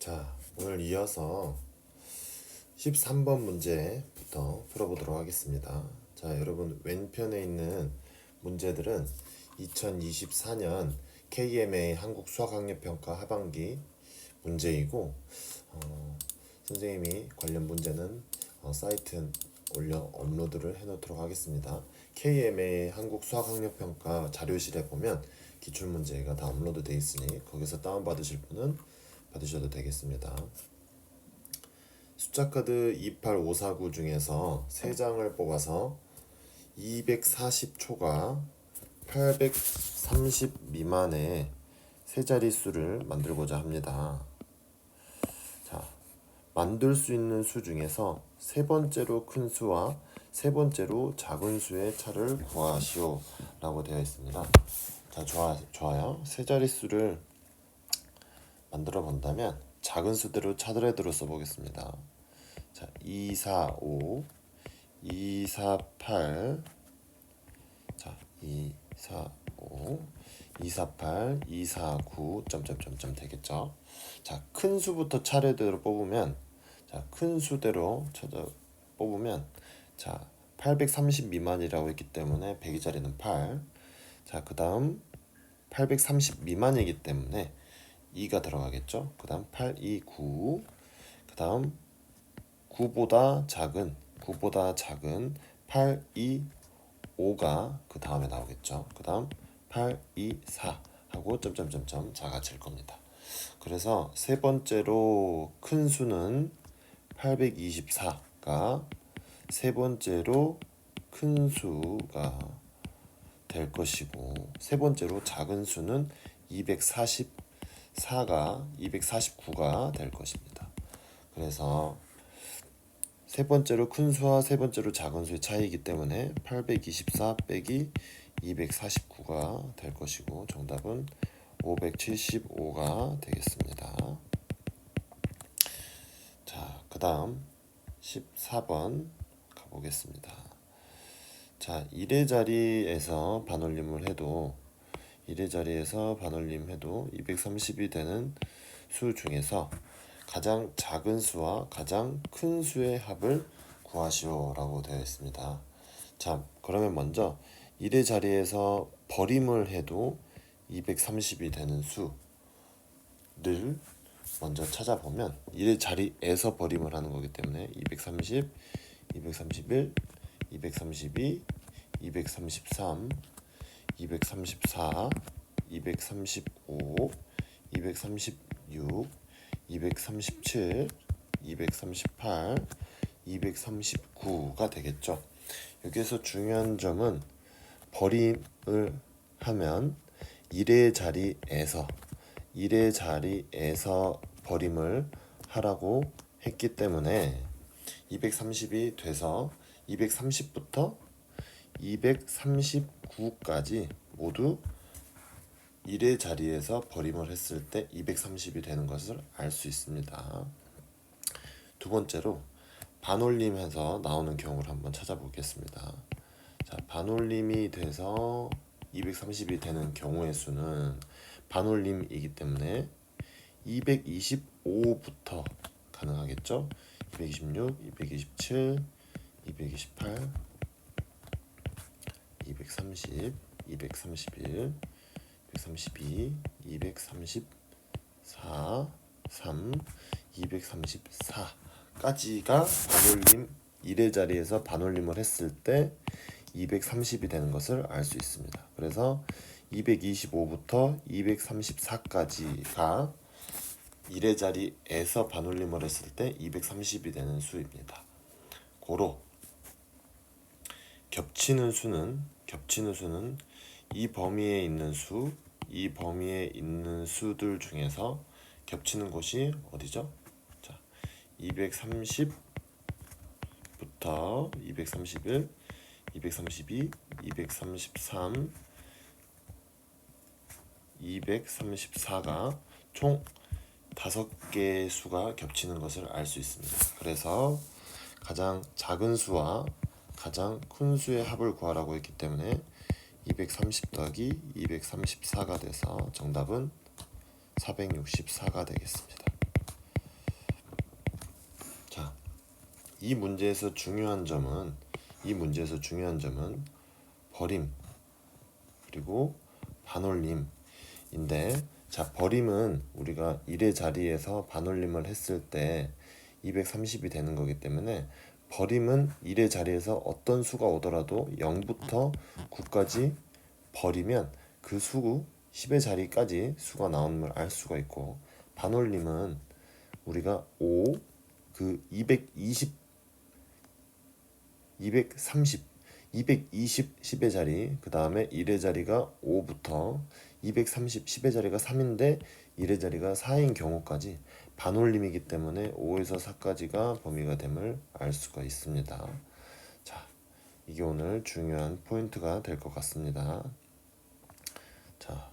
자, 오늘 이어서 13번 문제부터 풀어보도록 하겠습니다. 자, 여러분 왼편에 있는 문제들은 2024년 KMA 한국 수학학력평가 하반기 문제이고 선생님이 관련 문제는 사이트에 올려 업로드를 해놓도록 하겠습니다. KMA 한국 수학학력평가 자료실에 보면 기출문제가 다 업로드 되어 있으니 거기서 다운받으실 분은 받으셔도 되겠습니다. 숫자카드 28549 중에서 3장을 뽑아서 240초가 830 미만의 세 자릿수를 만들고자 합니다. 자, 만들 수 있는 수 중에서 세 번째로 큰 수와 세 번째로 작은 수의 차를 구하시오 라고 되어 있습니다. 자, 좋아요. 세 자릿수를 만들어 본다면 작은 수대로 차드레드로 써보겠습니다. 자, 245, 248, 자, 245, 248, 249, 점점점점 되겠죠. 자, 큰 수부터 차례대로 뽑으면, 자, 큰 수대로 뽑으면, 자, 830 미만이라고 했기 때문에 100의 자리는 8. 자, 그 다음 830 미만이기 때문에 2가 들어가겠죠. 그 다음 8, 2, 9. 그 다음 9보다 작은 8, 2, 5가 그 다음에 나오겠죠. 그 다음 8, 2, 4 하고 점점점점 작아질 겁니다. 그래서 세 번째로 큰 수는 824가 세 번째로 큰 수가 될 것이고 세 번째로 작은 수는 249가 될 것입니다. 그래서 세 번째로 큰 수와 세 번째로 작은 수의 차이이기 때문에 824 빼기 249가 될 것이고 정답은 575가 되겠습니다. 자, 그 다음 14번 가보겠습니다. 자, 1의 자리에서 반올림을 해도 230이 되는 수 중에서 가장 작은 수와 가장 큰 수의 합을 구하시오 라고 되어 있습니다. 자, 그러면 먼저 1의 자리에서 버림을 해도 230이 되는 수를 먼저 찾아보면 1의 자리에서 버림을 하는 거기 때문에 230, 231, 232, 233, 234, 235, 236, 237, 238, 239가 되겠죠. 여기서 중요한 점은 버림을 하면 1의 자리에서 버림을 하라고 했기 때문에 230이 돼서 230부터 239까지 모두 1의 자리에서 버림을 했을 때 230이 되는 것을 알 수 있습니다. 두 번째로 반올림해서 나오는 경우를 한번 찾아보겠습니다. 자, 반올림이 돼서 230이 되는 경우의 수는 반올림이기 때문에 225부터 가능하겠죠. 226, 227, 228, 230, 231, 232, 234, 3, 234까지가 반올림 1의 자리에서 반올림을 했을 때 230이 되는 것을 알 수 있습니다. 그래서 225부터 234까지가 1의 자리에서 반올림을 했을 때 230이 되는 수입니다. 고로 겹치는 수는 이 범위에 있는 수들 중에서 겹치는 곳이 어디죠? 자, 230부터 231, 232, 233, 234가 총 5개의 수가 겹치는 것을 알 수 있습니다. 그래서 가장 작은 수와 가장 큰 수의 합을 구하라고 했기 때문에 230 더하기 234가 돼서 정답은 464가 되겠습니다. 이 문제에서 중요한 점은 버림 그리고 반올림인데, 자, 버림은 우리가 1의 자리에서 반올림을 했을 때 230이 되는 거기 때문에 버림은 1의 자리에서 어떤 수가 오더라도 0부터 9까지 버리면 그 수 10의 자리까지 수가 나오는 걸 알 수가 있고, 반올림은 우리가 5, 그 220, 230, 220 10의 자리, 그 다음에 1의 자리가 5부터 230 10의 자리가 3인데 1의 자리가 4인 경우까지 반올림이기 때문에 5에서 4까지가 범위가 됨을 알 수가 있습니다. 자, 이게 오늘 중요한 포인트가 될 것 같습니다. 자,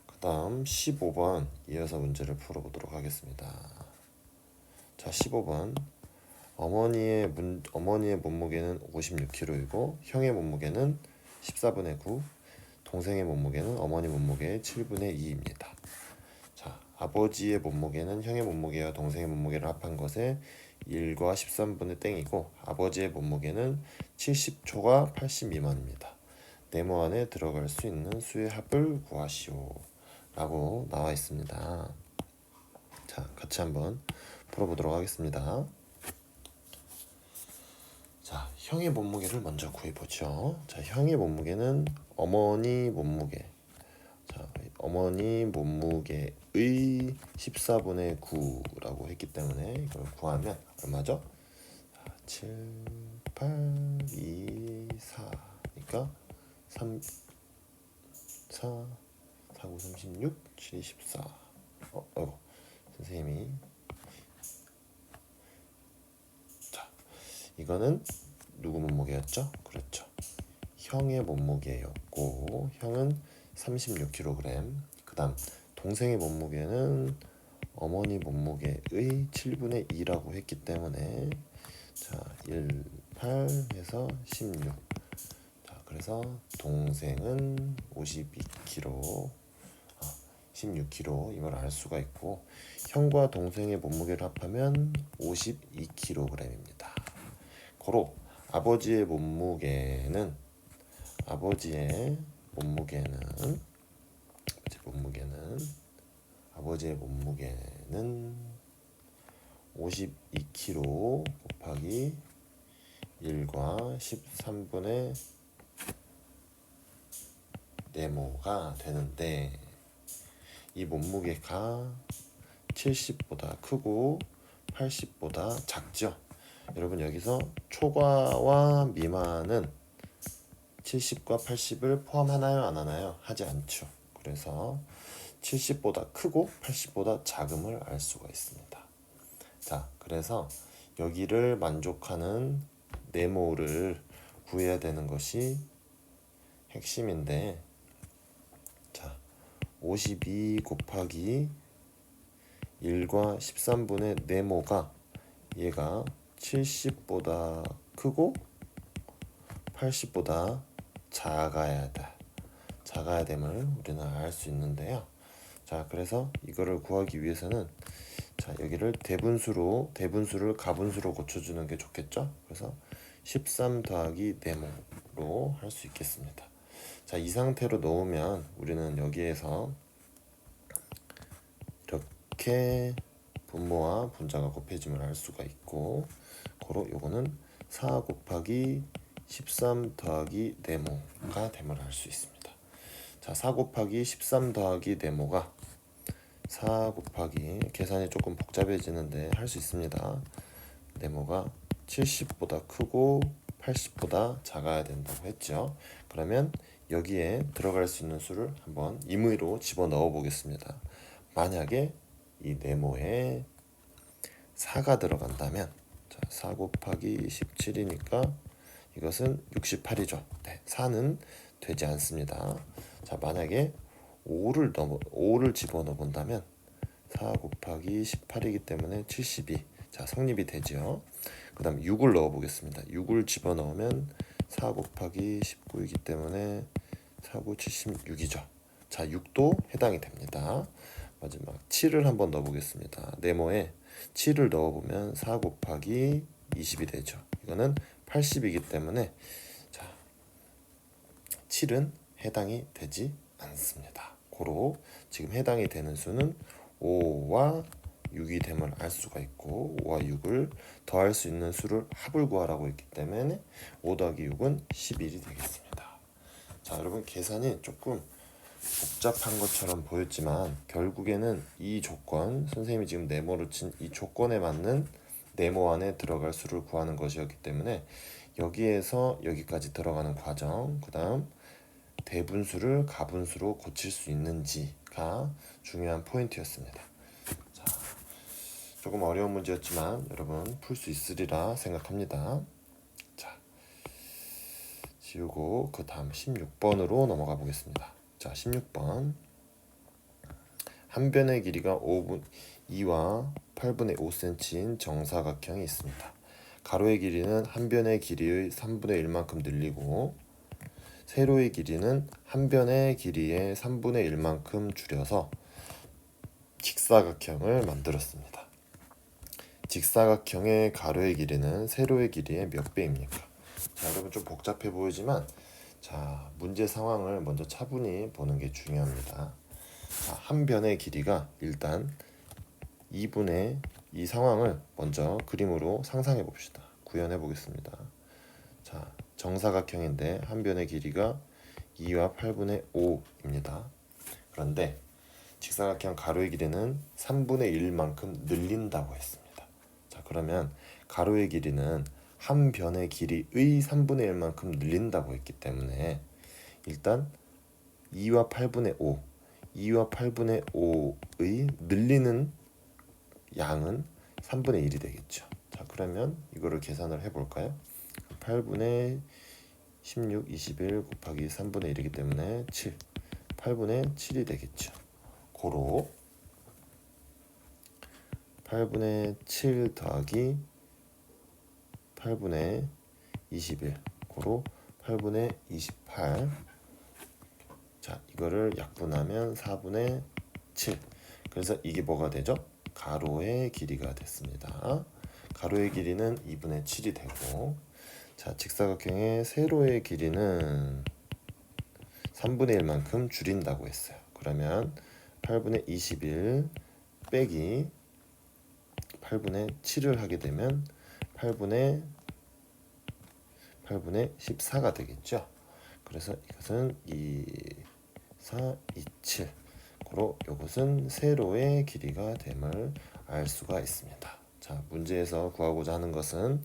그 다음 15번 이어서 문제를 풀어보도록 하겠습니다. 자, 15번. 어머니의 몸무게는 56kg이고 형의 몸무게는 14분의 9, 동생의 몸무게는 어머니 몸무게의 7분의 2입니다. 자, 아버지의 몸무게는 형의 몸무게와 동생의 몸무게를 합한 것에 1과 13분의 땡이고, 아버지의 몸무게는 70초가 80 미만입니다. 네모 안에 들어갈 수 있는 수의 합을 구하시오 라고 나와 있습니다. 자, 같이 한번 풀어보도록 하겠습니다. 자, 형의 몸무게를 먼저 구해보죠. 자, 형의 몸무게는 어머니 몸무게. 자, 어머니 몸무게의 14분의 9라고 했기 때문에 이걸 구하면 얼마죠? 자, 7, 8, 2, 4. 그러니까 3, 4, 4, 9, 36, 7, 14. 선생님이. 자, 이거는 누구 몸무게였죠? 그렇죠. 형의 몸무게였고, 형은 36kg. 그 다음 동생의 몸무게는 어머니 몸무게의 7분의 2라고 했기 때문에, 자, 1, 8 해서 16. 자, 그래서 동생은 52kg, 16kg 이걸 알 수가 있고, 형과 동생의 몸무게를 합하면 52kg입니다. 고로 아버지의 몸무게는 52kg 곱하기 1과 13분의 네모가 되는데, 이 몸무게가 70보다 크고 80보다 작죠. 여러분, 여기서 초과와 미만은 70과 80을 포함하나요, 안 하나요? 하지 않죠. 그래서 70보다 크고 80보다 작음을 알 수가 있습니다. 자, 그래서 여기를 만족하는 네모를 구해야 되는 것이 핵심인데, 자, 52 곱하기 1과 13분의 네모가 얘가 70보다 크고 80보다 작아야 됨을 우리는 알 수 있는데요. 자, 그래서 이거를 구하기 위해서는, 자, 여기를 대분수를 가분수로 고쳐주는 게 좋겠죠. 그래서 13 더하기 네모로 할 수 있겠습니다. 자, 이 상태로 놓으면 우리는 여기에서 이렇게 분모와 분자가 곱해짐을 알 수가 있고, 고로 요거는 4 곱하기 13 더하기 네모가 됨을 알 수 있습니다. 자, 4 곱하기 13 더하기 네모가 4 곱하기, 계산이 조금 복잡해지는데 할 수 있습니다. 네모가 70보다 크고 80보다 작아야 된다고 했죠. 그러면 여기에 들어갈 수 있는 수를 한번 임의로 집어넣어 보겠습니다. 만약에 이 네모에 4가 들어간다면, 자, 4 곱하기 17이니까 이것은 68이죠. 네, 4는 되지 않습니다. 자, 만약에 5를 집어넣어 본다면 4 곱하기 18이기 때문에 72. 자, 성립이 되죠. 그 다음 6을 넣어 보겠습니다. 6을 집어넣으면 4 곱하기 19이기 때문에 4, 9, 76이죠. 자, 6도 해당이 됩니다. 마지막 7을 한번 넣어보겠습니다. 네모에 7을 넣어보면 4 곱하기 20이 되죠. 이거는 80이기 때문에 자 7은 해당이 되지 않습니다. 고로 지금 해당이 되는 수는 5와 6이 됨을 알 수가 있고 5와 6을 더할 수 있는 수를 합을 구하라고 했기 때문에 5 더하기 6은 11이 되겠습니다. 자 여러분 계산이 조금 복잡한 것처럼 보였지만 결국에는 이 조건, 선생님이 지금 네모로 친 이 조건에 맞는 네모 안에 들어갈 수를 구하는 것이었기 때문에 여기에서 여기까지 들어가는 과정, 그 다음 대분수를 가분수로 고칠 수 있는지가 중요한 포인트였습니다. 자, 조금 어려운 문제였지만 여러분 풀 수 있으리라 생각합니다. 자, 지우고 그 다음 16번으로 넘어가 보겠습니다. 자, 16번. 한 변의 길이가 2와 8분의 5cm인 정사각형이 있습니다. 가로의 길이는 한 변의 길이의 3분의 1만큼 늘리고 세로의 길이는 한 변의 길이의 3분의 1만큼 줄여서 직사각형을 만들었습니다. 직사각형의 가로의 길이는 세로의 길이의 몇 배입니까? 자, 여러분 좀 복잡해 보이지만 자, 문제 상황을 먼저 차분히 보는 게 중요합니다. 자, 한 변의 길이가 일단 2분의 이 상황을 먼저 그림으로 상상해 봅시다. 구현해 보겠습니다. 자, 정사각형인데 한 변의 길이가 2와 8분의 5입니다. 그런데 직사각형 가로의 길이는 3분의 1만큼 늘린다고 했습니다. 자, 그러면 가로의 길이는 한 변의 길이의 3분의 1만큼 늘린다고 했기 때문에 일단 2와 8분의 5, 2와 8분의 5의 늘리는 양은 3분의 1이 되겠죠. 자, 그러면 이거를 계산을 해볼까요? 8분의 16, 21 곱하기 3분의 1이기 때문에 7, 8분의 7이 되겠죠. 고로 8분의 7 더하기 8분의 21 고로 8분의 28. 자, 이거를 약분하면 4분의 7. 그래서 이게 뭐가 되죠? 가로의 길이가 됐습니다. 가로의 길이는 2분의 7이 되고 자, 직사각형의 세로의 길이는 3분의 1만큼 줄인다고 했어요. 그러면 8분의 21 빼기 8분의 7을 하게 되면 8분의 14가 되겠죠. 그래서 이것은 2, 4, 2, 7 고로 이것은 세로의 길이가 됨을 알 수가 있습니다. 자, 문제에서 구하고자 하는 것은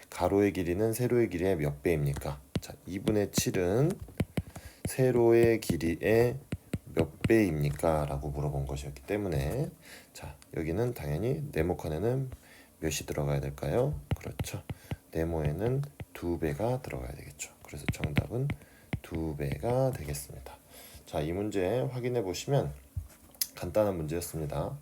가로의 길이는 세로의 길이의 몇 배입니까? 자, 2분의 7은 세로의 길이의 몇 배입니까? 라고 물어본 것이었기 때문에 자, 여기는 당연히 네모칸에는 몇이 들어가야 될까요? 그렇죠. 네모에는 2배가 들어가야 되겠죠. 그래서 정답은 2배가 되겠습니다. 자, 이 문제 확인해 보시면 간단한 문제였습니다.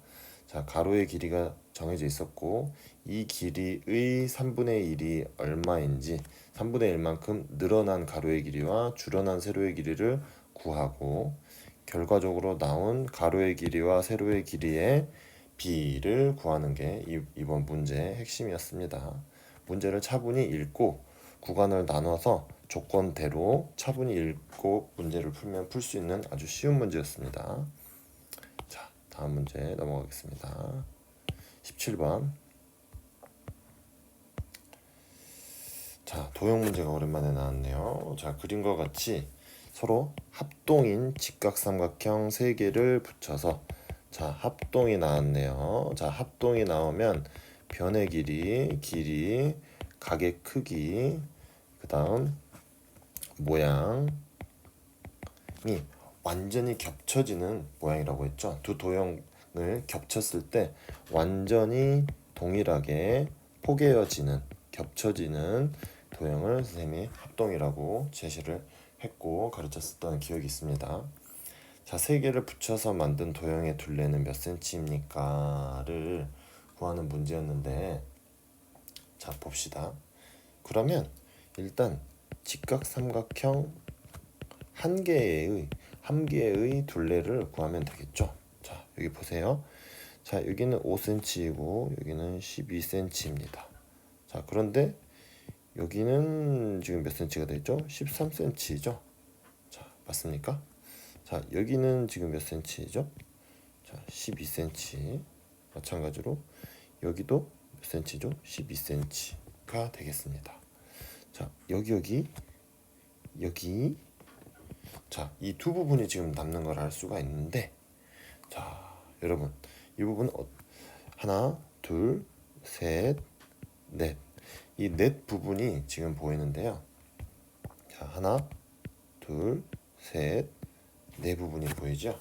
자, 가로의 길이가 정해져 있었고 이 길이의 3분의 1이 얼마인지 3분의 1만큼 늘어난 가로의 길이와 줄어난 세로의 길이를 구하고 결과적으로 나온 가로의 길이와 세로의 길이의 비를 구하는 게 이번 문제의 핵심이었습니다. 문제를 차분히 읽고 구간을 나눠서 조건대로 차분히 읽고 문제를 풀면 풀 수 있는 아주 쉬운 문제였습니다. 자, 다음 문제 넘어가겠습니다. 17번. 자, 도형 문제가 오랜만에 나왔네요. 자, 그림과 같이 서로 합동인 직각삼각형 3개를 붙여서 자, 합동이 나왔네요. 자, 합동이 나오면 변의 길이, 각의 크기, 그 다음 모양이 완전히 겹쳐지는 모양이라고 했죠. 두 도형을 겹쳤을 때 완전히 동일하게 포개어지는 겹쳐지는 도형을 선생님이 합동이라고 제시를 했고 가르쳤었던 기억이 있습니다. 자, 3개를 붙여서 만든 도형의 둘레는 몇 cm입니까를 구하는 문제였는데 자, 봅시다. 그러면 일단 직각삼각형 한 개의 둘레를 구하면 되겠죠. 자, 여기 보세요. 자, 여기는 5cm이고 여기는 12cm입니다. 자, 그런데 여기는 지금 몇 cm가 되죠? 13cm죠. 자, 맞습니까? 자, 여기는 지금 몇 cm죠? 자, 12cm. 마찬가지로 여기도 몇 cm죠? 12cm가 되겠습니다. 자, 여기 자, 이 두 부분이 지금 남는 걸 알 수가 있는데, 자, 여러분, 이 부분 하나, 둘, 셋, 넷. 이 넷 부분이 지금 보이는데요. 자, 하나, 둘, 셋, 네 부분이 보이죠?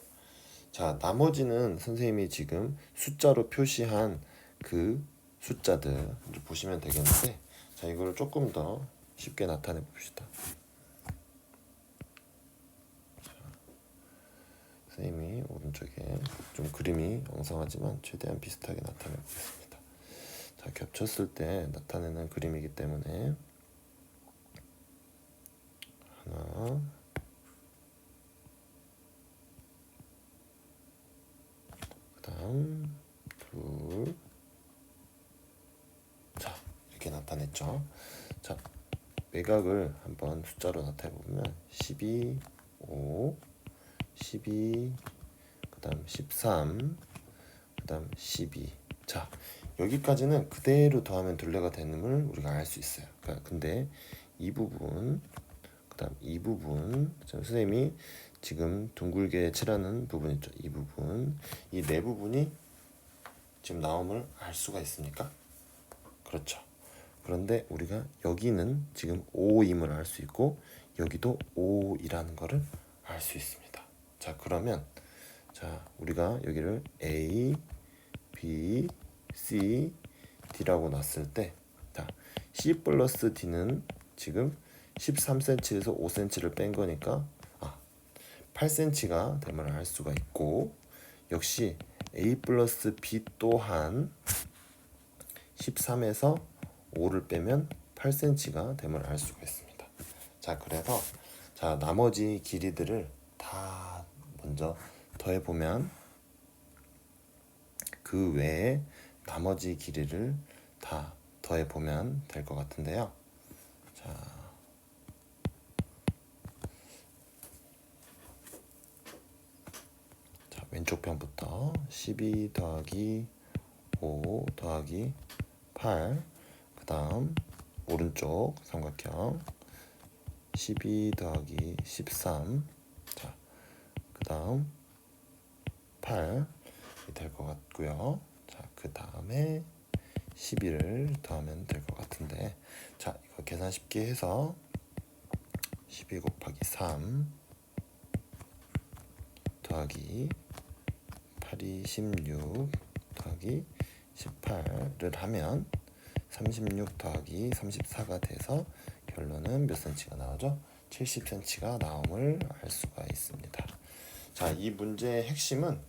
자, 나머지는 선생님이 지금 숫자로 표시한 그 숫자들 보시면 되겠는데, 자, 이걸 조금 더 쉽게 나타내 봅시다. 선생님이 오른쪽에 좀 그림이 엉성하지만 최대한 비슷하게 나타내 보겠습니다. 자, 겹쳤을 때 나타내는 그림이기 때문에 하나, 그다음 둘, 자, 이렇게 나타냈죠. 자, 외곽을 한번 숫자로 나타내 보면 12, 5, 12, 그다음 13, 그다음 12. 자, 여기까지는 그대로 더하면 둘레가 되는걸 우리가 알 수 있어요. 그러니까 근데 이 부분, 그다음 이 부분, 선생님이 지금 둥글게 칠하는 부분 있죠. 이 부분, 이 네 부분이 지금 나옴을 알 수가 있습니까? 그렇죠. 그런데 우리가 여기는 지금 5임을 알 수 있고 여기도 5이라는 거를 알 수 있습니다. 자, 그러면 자, 우리가 여기를 A, B, C, D라고 놨을 때, 자, C 플러스 D는 지금 13cm에서 5cm를 뺀 거니까 8cm가 됨을 알 수가 있고, 역시 A 플러스 B 또한 13에서 5를 빼면 8cm가 됨을 알 수가 있습니다. 자, 그래서 자, 나머지 길이들을 다 먼저 더해보면 그 외에 나머지 길이를 다 더해보면 될 것 같은데요. 자, 왼쪽 편부터 12 더하기 5 더하기 8, 그 다음 오른쪽 삼각형 12 더하기 13, 자, 그 다음 8이 될 것 같고요. 자, 그 다음에 12를 더하면 될 것 같은데, 자, 이거 계산 쉽게 해서 12 곱하기 3 더하기 8이 16 더하기 18를 하면 36 더하기 34가 돼서 결론은 몇 cm가 나오죠? 70cm가 나옴을 알 수가 있습니다. 자, 이 문제의 핵심은,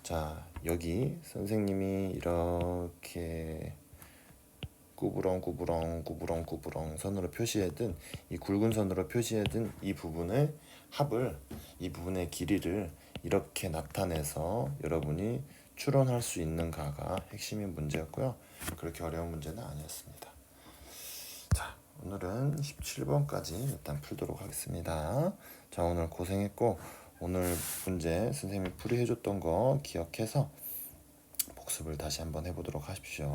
자, 여기 선생님이 이렇게 구부렁 선으로 표시해둔, 이 굵은 선으로 표시해둔 이 부분의 합을, 이 부분의 길이를 이렇게 나타내서 여러분이 추론할 수 있는가가 핵심인 문제였고요. 그렇게 어려운 문제는 아니었습니다. 자, 오늘은 17번까지 일단 풀도록 하겠습니다. 자, 오늘 고생했고, 오늘 문제 선생님이 풀이해줬던 거 기억해서 복습을 다시 한번 해보도록 하십시오.